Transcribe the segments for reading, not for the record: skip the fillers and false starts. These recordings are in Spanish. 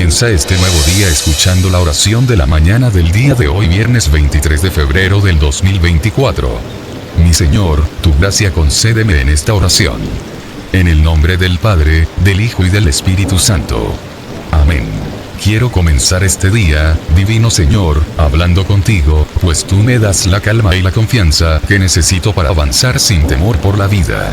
Comienza este nuevo día escuchando la oración de la mañana del día de hoy, viernes 23 de febrero del 2024. Mi Señor, tu gracia concédeme en esta oración. En el nombre del Padre, del Hijo y del Espíritu Santo. Amén. Quiero comenzar este día, divino Señor, hablando contigo, pues tú me das la calma y la confianza que necesito para avanzar sin temor por la vida.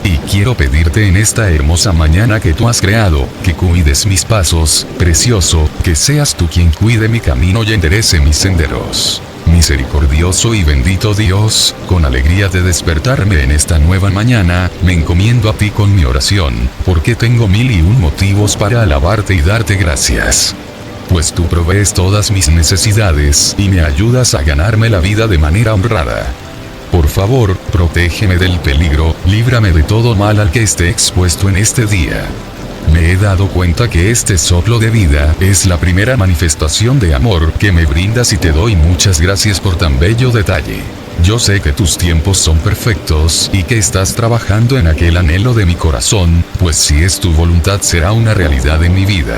Y quiero pedirte en esta hermosa mañana que tú has creado, que cuides mis pasos, precioso, que seas tú quien cuide mi camino y enderece mis senderos. Misericordioso y bendito Dios, con alegría de despertarme en esta nueva mañana, me encomiendo a ti con mi oración, porque tengo 1001 motivos para alabarte y darte gracias. Pues tú provees todas mis necesidades y me ayudas a ganarme la vida de manera honrada. Por favor, protégeme del peligro, líbrame de todo mal al que esté expuesto en este día. Me he dado cuenta que este soplo de vida es la primera manifestación de amor que me brindas y te doy muchas gracias por tan bello detalle. Yo sé que tus tiempos son perfectos y que estás trabajando en aquel anhelo de mi corazón, pues si es tu voluntad será una realidad en mi vida.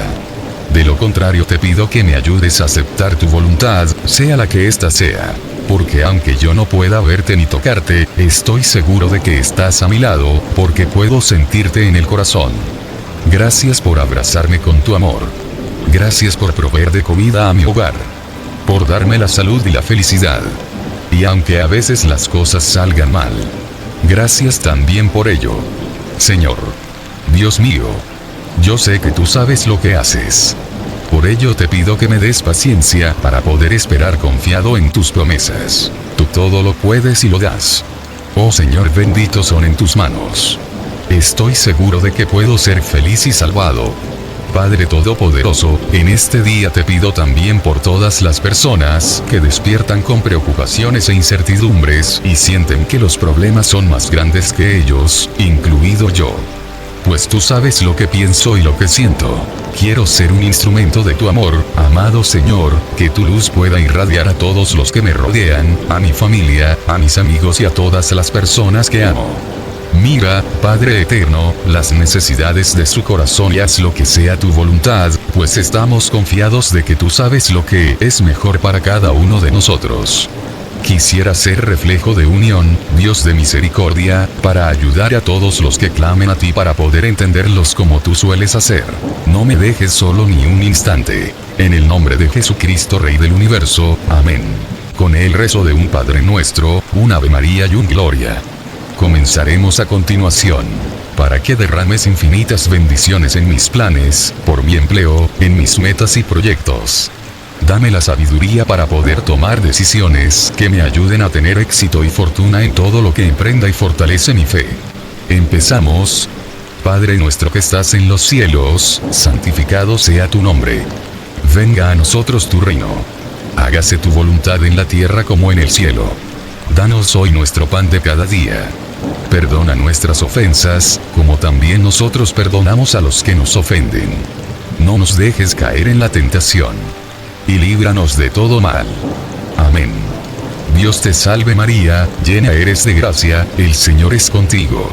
De lo contrario te pido que me ayudes a aceptar tu voluntad, sea la que ésta sea. Porque aunque yo no pueda verte ni tocarte, estoy seguro de que estás a mi lado, porque puedo sentirte en el corazón. Gracias por abrazarme con tu amor. Gracias por proveer de comida a mi hogar. Por darme la salud y la felicidad. Y aunque a veces las cosas salgan mal, gracias también por ello. Señor, Dios mío, yo sé que tú sabes lo que haces. Por ello te pido que me des paciencia para poder esperar confiado en tus promesas. Tú todo lo puedes y lo das. Oh Señor, bendito son en tus manos. Estoy seguro de que puedo ser feliz y salvado. Padre Todopoderoso, en este día te pido también por todas las personas que despiertan con preocupaciones e incertidumbres y sienten que los problemas son más grandes que ellos, incluido yo. Pues tú sabes lo que pienso y lo que siento. Quiero ser un instrumento de tu amor, amado Señor, que tu luz pueda irradiar a todos los que me rodean, a mi familia, a mis amigos y a todas las personas que amo. Mira, Padre Eterno, las necesidades de su corazón y haz lo que sea tu voluntad, pues estamos confiados de que tú sabes lo que es mejor para cada uno de nosotros. Quisiera ser reflejo de unión, Dios de misericordia, para ayudar a todos los que clamen a ti para poder entenderlos como tú sueles hacer. No me dejes solo ni un instante. En el nombre de Jesucristo, Rey del Universo, amén. Con el rezo de un Padre Nuestro, un Ave María y un Gloria. Comenzaremos a continuación. Para que derrames infinitas bendiciones en mis planes, por mi empleo, en mis metas y proyectos. Dame la sabiduría para poder tomar decisiones que me ayuden a tener éxito y fortuna en todo lo que emprenda y fortalece mi fe. Empezamos. Padre nuestro que estás en los cielos, santificado sea tu nombre. Venga a nosotros tu reino. Hágase tu voluntad en la tierra como en el cielo. Danos hoy nuestro pan de cada día. Perdona nuestras ofensas, como también nosotros perdonamos a los que nos ofenden. No nos dejes caer en la tentación. Y líbranos de todo mal. Amén. Dios te salve María, llena eres de gracia, el Señor es contigo.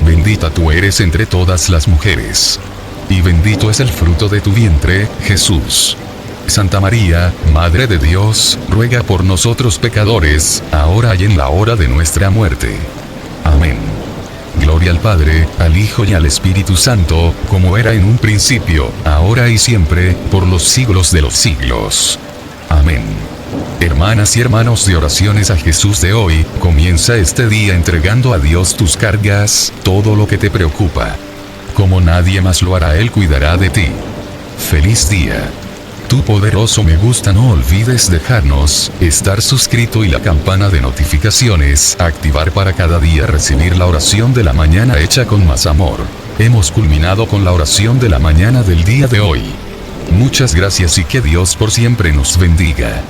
Bendita tú eres entre todas las mujeres. Y bendito es el fruto de tu vientre, Jesús. Santa María, Madre de Dios, ruega por nosotros pecadores, ahora y en la hora de nuestra muerte. Amén. Gloria al Padre, al Hijo y al Espíritu Santo, como era en un principio, ahora y siempre, por los siglos de los siglos. Amén. Hermanas y hermanos de Oraciones a Jesús de hoy, comienza este día entregando a Dios tus cargas, todo lo que te preocupa. Como nadie más lo hará, Él cuidará de ti. Feliz día. Tu poderoso me gusta, no olvides dejarnos, estar suscrito y la campana de notificaciones, activar para cada día recibir la oración de la mañana hecha con más amor. Hemos culminado con la oración de la mañana del día de hoy. Muchas gracias y que Dios por siempre nos bendiga.